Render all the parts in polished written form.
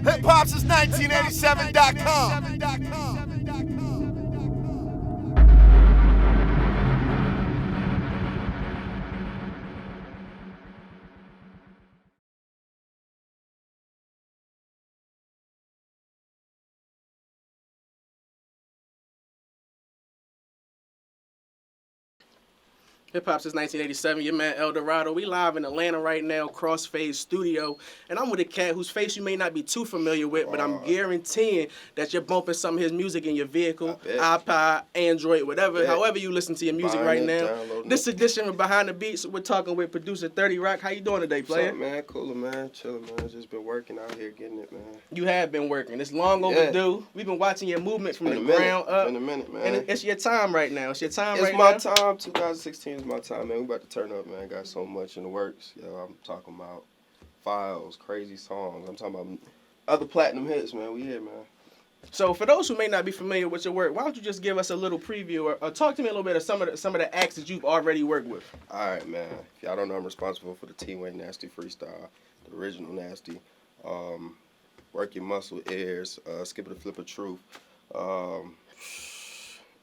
HHH1987.com. Hip Hop since 1987, your man El Dorado. We live in Atlanta right now, Crossfade Studio. And I'm with a cat whose face you may not be too familiar with, but I'm guaranteeing that you're bumping some of his music in your vehicle, iPod, Android, whatever, however you listen to your music right now. This edition of Behind the Beats, we're talking with producer 30 Rock. How you doing today, player? What's up, man? Cooler, man. Chilling, man. Just been working out here, getting it, man. You have been working. It's long overdue. We've been watching your movement from the ground up. It's been a minute, man. And it's your time right now. It's your time right now. It's my time. 2016 is my time, man. We about to turn up, man. Got so much in the works. Yo, I'm talking about files, crazy songs. I'm talking about other platinum hits, man. We here, man. So for those who may not be familiar with your work, why don't you just give us a little preview or talk to me a little bit of some of the acts that you've already worked with? All right, man. If y'all don't know, I'm responsible for the T-Wayne Nasty Freestyle, the original Nasty, Work Your Muscle, Airs, Skip It or Flip of Truth.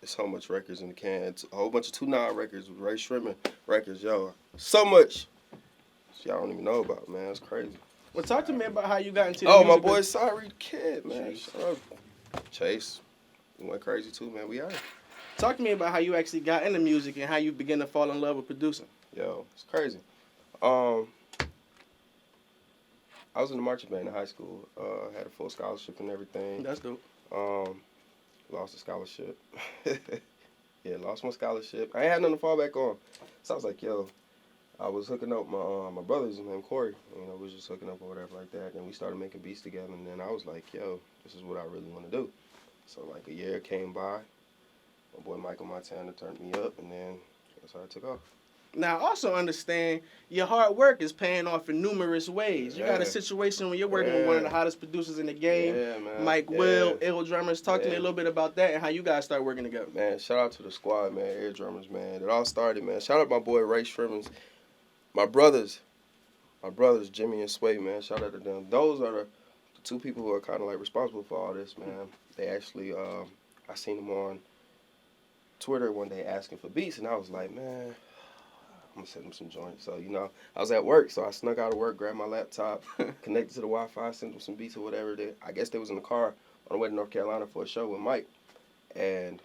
There's so much records in the can. It's a whole bunch of 2-9 records, Rae Sremmurd records, yo. So much y'all don't even know about, man. It's crazy. Well, talk to me about how you got into the music. my boy Sorry Kid, man. Chase. We went crazy too, man. We out. Talk to me about how you actually got into music and how you began to fall in love with producing. Yo, it's crazy. I was in the marching band in high school. Had a full scholarship and everything. That's dope. Lost the scholarship. Yeah, lost my scholarship. I ain't had nothing to fall back on. So I was like, yo, I was hooking up my brother's named Corey. You know, we was just hooking up or whatever like that. And we started making beats together. And then I was like, yo, this is what I really want to do. So like a year came by. My boy Michael Montana turned me up, and then that's how I took off. Now, I also understand your hard work is paying off in numerous ways. You got a situation where you're working with one of the hottest producers in the game, Mike Will, Ill Drummers. Talk to me a little bit about that and how you guys start working together. Man, shout out to the squad, man, Ill Drummers, man. It all started, man. Shout out my boy Rae Sremmurd. My brothers, Jimmy and Sway, man. Shout out to them. Those are the two people who are kind of like responsible for all this, man. They actually, I seen them on Twitter one day asking for beats, and I was like, man, I'm gonna send them some joints. So, you know, I was at work, so I snuck out of work, grabbed my laptop, connected to the Wi-Fi, sent them some beats or whatever. I guess they was in the car on the way to North Carolina for a show with Mike. And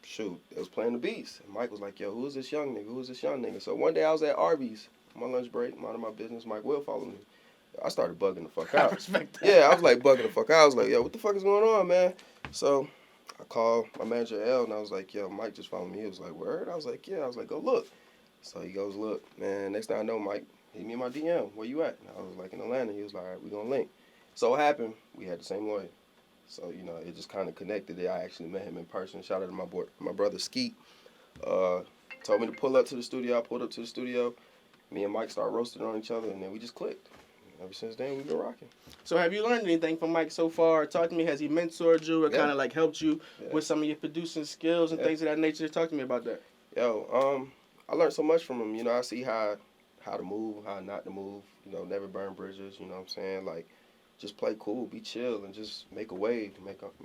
shoot, they was playing the beats. And Mike was like, yo, who is this young nigga? Who is this young nigga? So one day I was at Arby's on my lunch break, minding my business. Mike Will followed me. I started bugging the fuck out. I respect that. Yeah, I was like bugging the fuck out. I was like, yo, what the fuck is going on, man? So I called my manager, L, and I was like, yo, Mike just followed me. He was like, word? I was like, yeah. I was like, go look. So he goes, look, man, next thing I know, Mike, hit me in my DM. Where you at? And I was like, in Atlanta. He was like, all right, we gonna link. So what happened, we had the same lawyer. So, you know, it just kind of connected. I actually met him in person. Shout out to my brother Skeet. Told me to pull up to the studio. I pulled up to the studio. Me and Mike started roasting on each other, and then we just clicked. Ever since then, we've been rocking. So have you learned anything from Mike so far? Talk to me. Has he mentored you or kind of like helped you with some of your producing skills and things of that nature? Talk to me about that. Yo, I learned so much from him. You know, I see how to move, how not to move. You know, never burn bridges. You know what I'm saying? Like, just play cool, be chill, and just make a wave,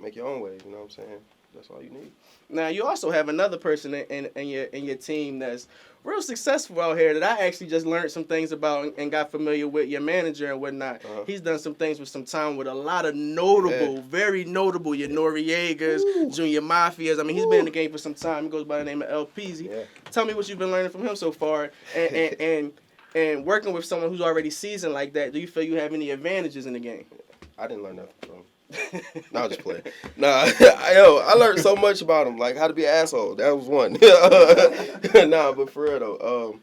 make your own wave. You know what I'm saying? That's all you need. Now, you also have another person in your team that's real successful out here that I actually just learned some things about and got familiar with, your manager and whatnot. He's done some things with some time with a lot of notable, very notable, your Noriegas, Junior Mafias. I mean, he's been in the game for some time. He goes by the name of El Peasy. Tell me what you've been learning from him so far. And working with someone who's already seasoned like that, do you feel you have any advantages in the game? I didn't learn nothing from him. No, I'm just playing. Nah, I learned so much about him, like how to be an asshole. That was one. Nah, but for real though,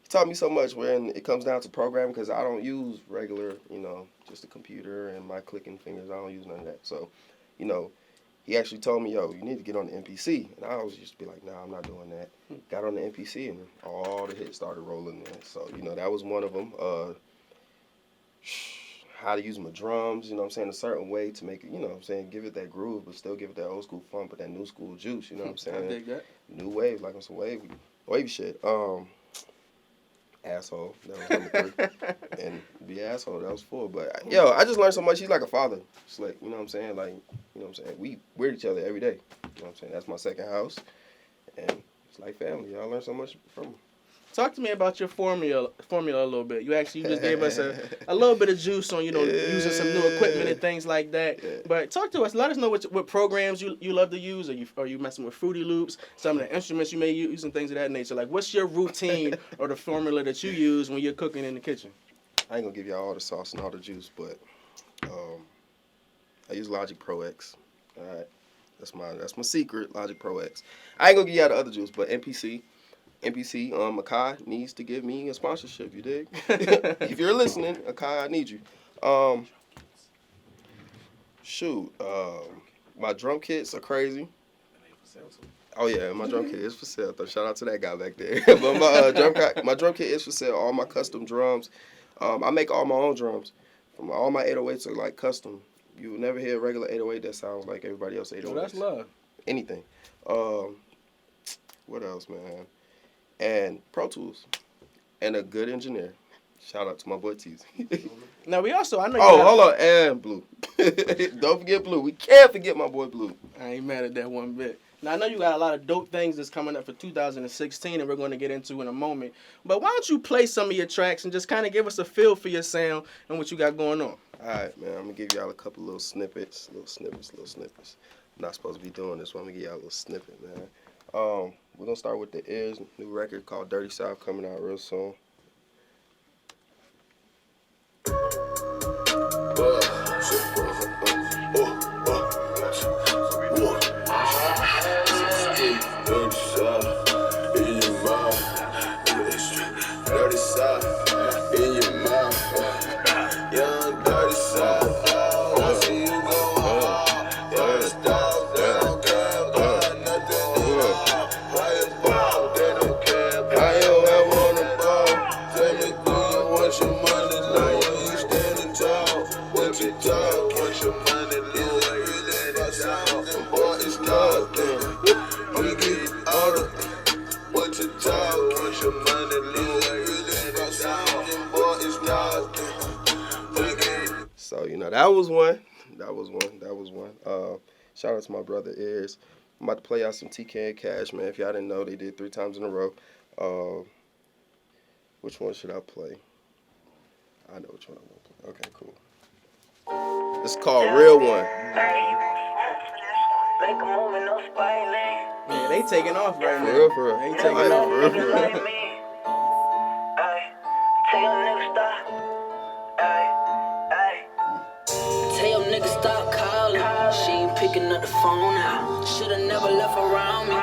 he taught me so much when it comes down to programming, because I don't use regular, you know, just a computer and my clicking fingers. I don't use none of that. So, you know, he actually told me, yo, you need to get on the MPC. And I always used to be like, nah, I'm not doing that. Got on the MPC and all the hits started rolling in. So, you know, that was one of them. How to use my drums, you know what I'm saying, a certain way to make it, you know what I'm saying, give it that groove, but still give it that old school funk, but that new school juice, you know what I'm saying? I dig that. New wave, like on some wavy shit. Asshole. That was number 3. And be an asshole. That was 4. But yo, I just learned so much. He's like a father. Slick. You know what I'm saying? Like, you know what I'm saying? We're with each other every day. You know what I'm saying? That's my second house. And it's like family. Y'all learn so much from him. Talk to me about your formula a little bit. You just gave us a little bit of juice on, using some new equipment and things like that. Yeah. But talk to us. Let us know what programs you love to use. Are you messing with Fruity Loops? Some of the instruments you may use and things of that nature. Like, what's your routine or the formula that you use when you're cooking in the kitchen? I ain't gonna give y'all all the sauce and all the juice, but I use Logic Pro X. All right, that's my secret, Logic Pro X. I ain't gonna give y'all the other juice, but MPC, Akai needs to give me a sponsorship. You dig? If you're listening, Akai, I need you. My drum kits are crazy. Oh yeah, my drum kit is for sale. Shout out to that guy back there. But my drum kit is for sale. All my custom drums. I make all my own drums. From all my 808s are like custom. You will never hear a regular 808 that sounds like everybody else 808s. Oh, that's love. Anything. What else, man? And Pro Tools. And a good engineer. Shout out to my boy Teasy. Now we also, I know. Hold on, and Blue. Don't forget Blue. We can't forget my boy Blue. I ain't mad at that one bit. Now, I know you got a lot of dope things that's coming up for 2016 and we're going to get into in a moment. But why don't you play some of your tracks and just kind of give us a feel for your sound and what you got going on? All right, man. I'm going to give y'all a couple little snippets. I'm not supposed to be doing this, but I'm going to give y'all a little snippet, man. We're going to start with the Ears, new record called Dirty South coming out real soon. So, that was one. Shout out to my brother Ears. I'm about to play out some TK and Cash, man. If y'all didn't know, they did 3 times in a row. Which one should I play? I know which one I want to play. Okay, cool. It's called Real One. Yeah, they taking off right now. For real. They taking off. For real. Tell your nigga stop calling. She ain't picking up the phone now. Shoulda never left around me.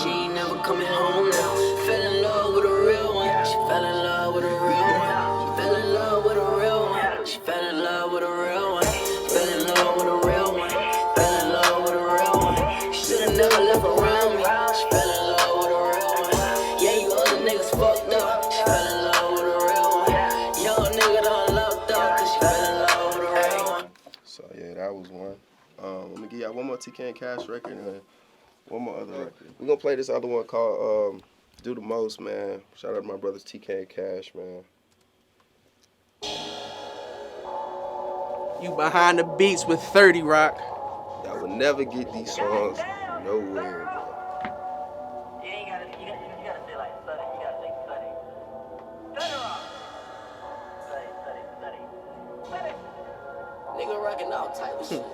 She ain't never coming home now. Fell in love with a real one. She fell in love with a real one. She fell in love with a real one. She fell in love with a real one. Fell in love with a real one. Fell in love with a real one. Shoulda never left around me. She fell in love with a real one. Yeah, you other niggas fucked up. She fell in love with a real one. Young nigga done locked up 'cause she fell in love with a real one. So, yeah, that was one. I'm going to give y'all one more TK and Cash record and one more other record. We're going to play this other one called Do the Most, man. Shout out to my brothers TK and Cash, man. You behind the beats with 30 Rock. Y'all will never get these songs nowhere. You gotta say like study. You gotta say study. Study. Nigga rockin' all type of shit.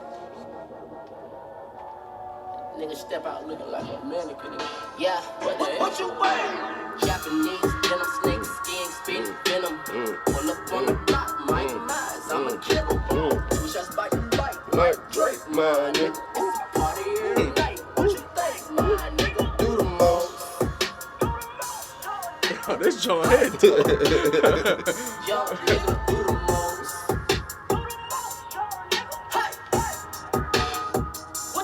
Nigga step out looking like a mannequin. Yeah. What you wearing? Japanese denim, snake skin, spin venom. Pull up on the block, Mike Myers, I'm a killer. 2 shots by the bike, Like Drake, my nigga. party every night. What you think, my nigga? Do the most. Oh, this joint hit. Young nigga do the most. Hey.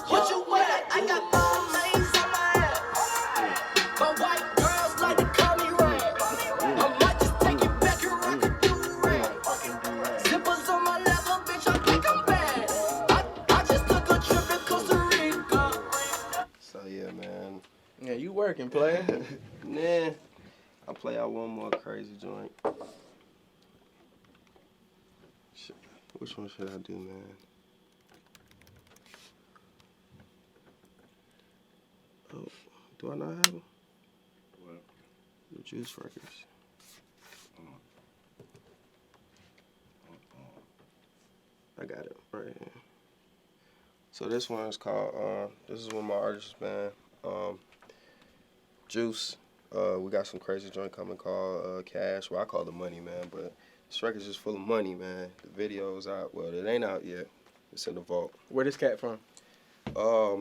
What you wear? I got all lanes on my ass. My white girls like to call me Ray. I might just take it back and rock a do-rag. Zippers on my leather, bitch, I think I'm bad. I just took a trip to Costa Rica. So, yeah, man. Yeah, you working, player. Nah. I'll play out one more crazy joint. Which one should I do, man? Oh, do I not have them? What? The Juice records. I got it right here. So this one is called, this is one of my artists, man. Juice. We got some crazy joint coming called Cash. Well, I call it Money, man, but this record's just full of money, man. The video's out. Well, it ain't out yet. It's in the vault. Where this cat from?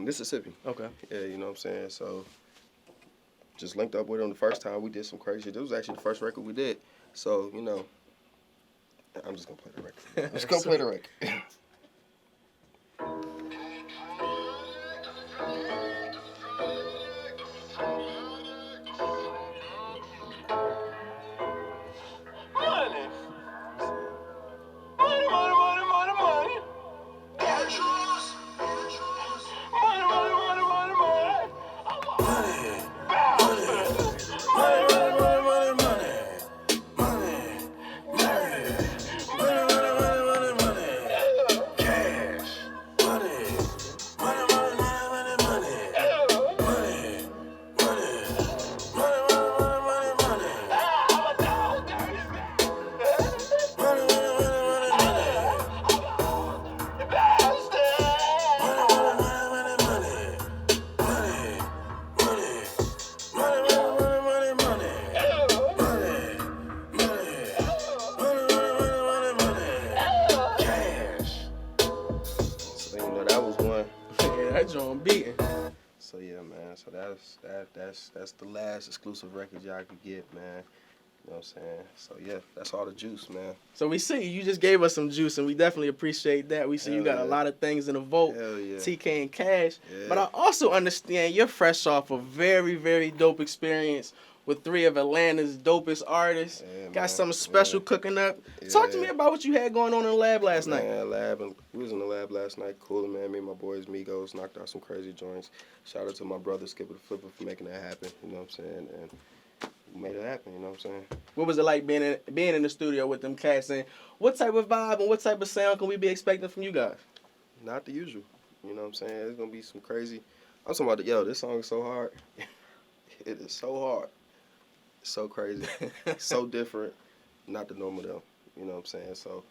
Mississippi. Okay. Yeah, you know what I'm saying? So, just linked up with him the first time. We did some crazy shit. This was actually the first record we did. So, you know, I'm just going to play the record. I'm just going to play the record. So yeah, man. So that's the last exclusive record y'all could get, man. You know what I'm saying? So yeah, that's all the juice, man. So we see you just gave us some juice, and we definitely appreciate that. We see Hell you got yeah. a lot of things in the vault, Hell yeah. TK and Cash. Yeah. But I also understand you're fresh off a very, very dope experience with three of Atlanta's dopest artists. Yeah, got man. something special cooking up. Yeah. Talk to me about what you had going on in the lab last night. Man, we was in the lab last night, cooling, man. Me and my boys Migos knocked out some crazy joints. Shout out to my brother Skipper the Flipper for making that happen. You know what I'm saying? And we made it happen. You know what I'm saying? What was it like being in the studio with them cats? And what type of vibe and what type of sound can we be expecting from you guys? Not the usual. You know what I'm saying? It's gonna be some crazy. I'm talking about this song is so hard. It is so hard. It's so crazy. So different. Not the normal though. You know what I'm saying? So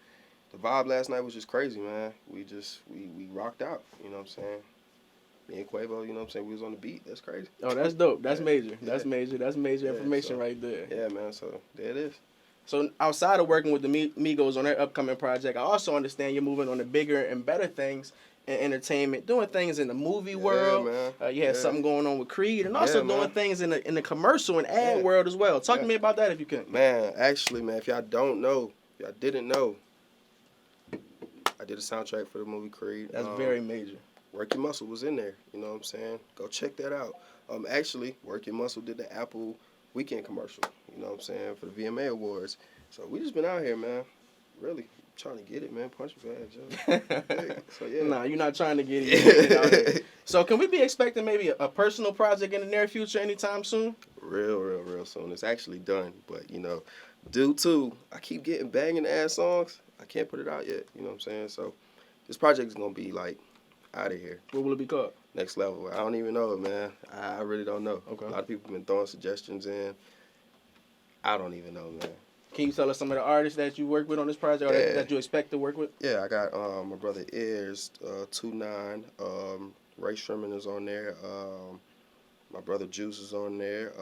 the vibe last night was just crazy, man. We rocked out. You know what I'm saying? Me and Quavo, you know what I'm saying? We was on the beat. That's crazy. Oh, that's dope. That's Yeah. major. Yeah. That's major. That's major information so- right there. Yeah, man. So there it is. So outside of working with the Migos on their upcoming project, I also understand you're moving on to bigger and better things in entertainment, doing things in the movie world. man. You had Yeah. something going on with Creed, and also Yeah, doing man. things in the commercial and ad Yeah. world as well. Talk to Yeah. me about that if you can. Man, actually, man, if y'all don't know, if y'all didn't know, I did a soundtrack for the movie Creed. That's very major. Work Your Muscle was in there. You know what I'm saying? Go check that out. Actually, Work Your Muscle did the Apple weekend commercial. You know what I'm saying? For the VMA Awards. So we just been out here, man. Really trying to get it, man. Punch bag, Joe. Hey, so yeah. Nah, you're not trying to get it. You're getting it out there. So can we be expecting maybe a personal project in the near future anytime soon? Real soon. It's actually done, but due to I keep getting banging ass songs, I can't put it out yet. You know what I'm saying? So this project is gonna be like out of here. What will it be called? Next level. I don't even know it, man. I really don't know. Okay. A lot of people have been throwing suggestions in. I don't even know, man. Can you tell us some of the artists that you work with on this project or Yeah. that you expect to work with? Yeah, I got my brother Ears, 2-9. Rae Sremmurd is on there. My brother Juice is on there.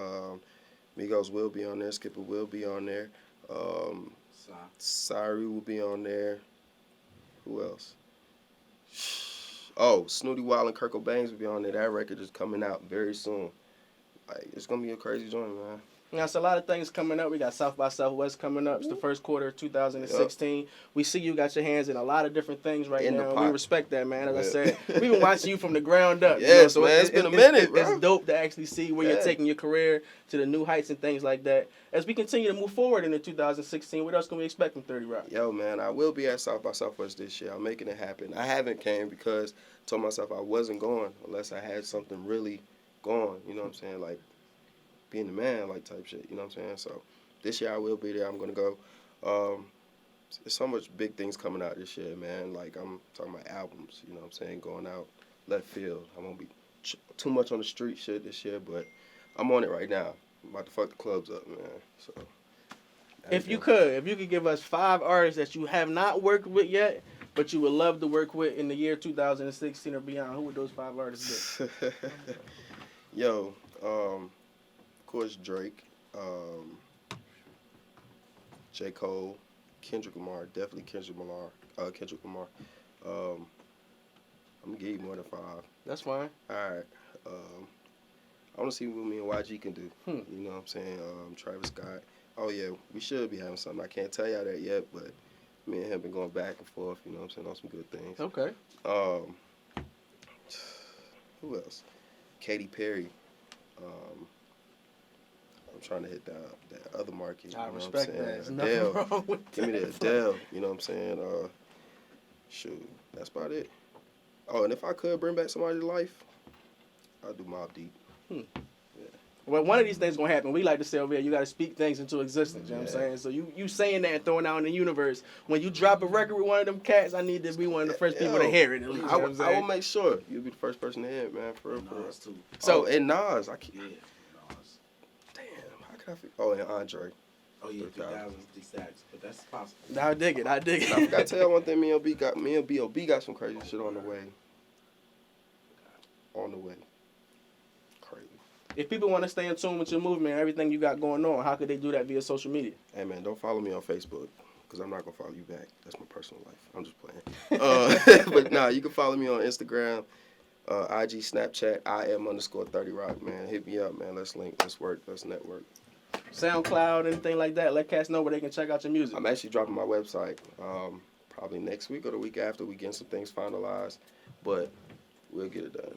Migos will be on there. Skipper will be on there. Sari will be on there. Who else? Oh, Snooty Wild and Kirk Bangs will be on there. That record is coming out very soon. Like, it's gonna be a crazy joint, man. Now, it's a lot of things coming up. We got South by Southwest coming up. It's the first quarter of 2016. We see you got your hands in a lot of different things right In the now. pot. We respect that, man. As I Yeah. said, we've been watching you from the ground up. Yes, man. It's been a minute, bro. It's dope to actually see where you're Yeah. taking your career to the new heights and things like that. As we continue to move forward into 2016, what else can we expect from 30 Rock? Yo, man, I will be at South by Southwest this year. I'm making it happen. I haven't came because I told myself I wasn't going unless I had something really going. You know what I'm saying? Like, being the man, like, type shit, you know what I'm saying? So this year I will be there. I'm going to go. There's so much big things coming out this year, man. Like, I'm talking about albums, you know what I'm saying, going out left field. I won't be too much on the street shit this year, but I'm on it right now. I'm about to fuck the clubs up, man. So If you could give us 5 artists that you have not worked with yet, but you would love to work with in the year 2016 or beyond, who would those 5 artists be? Yo, of course Drake, J. Cole, Kendrick Lamar, definitely Kendrick Lamar. I'm gonna give you more than 5. That's fine. All right. I want to see what me and YG can do. You know what I'm saying? Travis Scott. Oh, yeah, we should be having something. I can't tell y'all that yet, but me and him been going back and forth, you know what I'm saying, on some good things. Okay. Who else? Katy Perry. I'm trying to hit that other market. I you know respect what I'm that. saying? There's Adele. nothing wrong with Give me the Adele, you know what I'm saying? Shoot, that's about it. Oh, and if I could bring back somebody to life, I'd do Mobb Deep. Well, one of these things gonna happen. We like to say over here, you gotta speak things into existence. You know what I'm saying? So you saying that and throwing out in the universe. When you drop a record with one of them cats, I need to be one of the first people to hear it. At least, I will make sure you'll be the first person to hear it, man. For real. Too. So and Nas, I can't. Yeah, Nas. Damn, how can I forget? Oh, and Andre. Oh yeah, 3,000 stacks, but that's possible. I dig it. I forgot to tell you one thing. Me and B.O.B. got some crazy shit on the way. Crazy. If people want to stay in tune with your movement and everything you got going on, how could they do that via social media? Hey man, don't follow me on Facebook because I'm not gonna follow you back. That's my personal life. I'm just playing. But nah, you can follow me on Instagram, IG, Snapchat. IM_30Rock, man. Hit me up, man. Let's link. Let's work. Let's network. SoundCloud, anything like that. Let cats know where they can check out your music. I'm actually dropping my website probably next week or the week after. We getting some things finalized, but we'll get it done.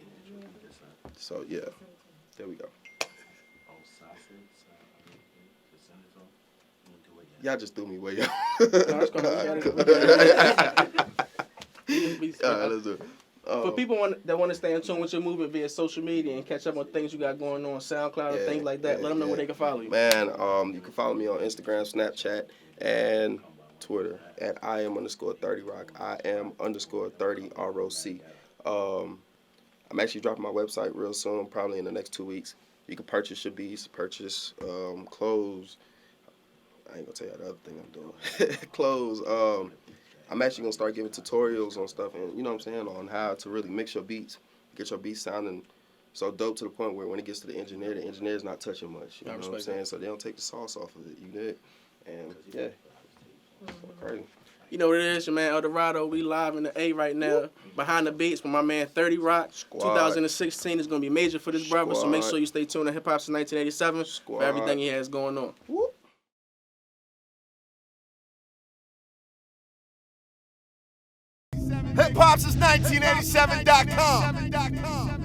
So yeah, there we go. Y'all just threw me way up. Let's do it. For people that want to stay in tune with your movement via social media and catch up on things you got going on, SoundCloud and things like that, let them know where they can follow you. Man, you can follow me on Instagram, Snapchat, and Twitter at IM_30Rock. IM_30ROC. I'm actually dropping my website real soon, probably in the next 2 weeks. You can purchase your beats, purchase clothes. I ain't gonna tell you the other thing I'm doing. Clothes. I'm actually gonna start giving tutorials on stuff, and you know what I'm saying, on how to really mix your beats, get your beats sounding so dope to the point where when it gets to the engineer's not touching much. You know what I'm saying? So they don't take the sauce off of it. You did, and yeah, so crazy. You know what it is, your man El Dorado. We live in the A right now, behind the beats with my man 30 Rock. Squad. 2016 is gonna be major for this brother, so make sure you stay tuned to Hip Hop Since 1987 Squad. for everything he has going on. Whoop. HipHopSince1987.com.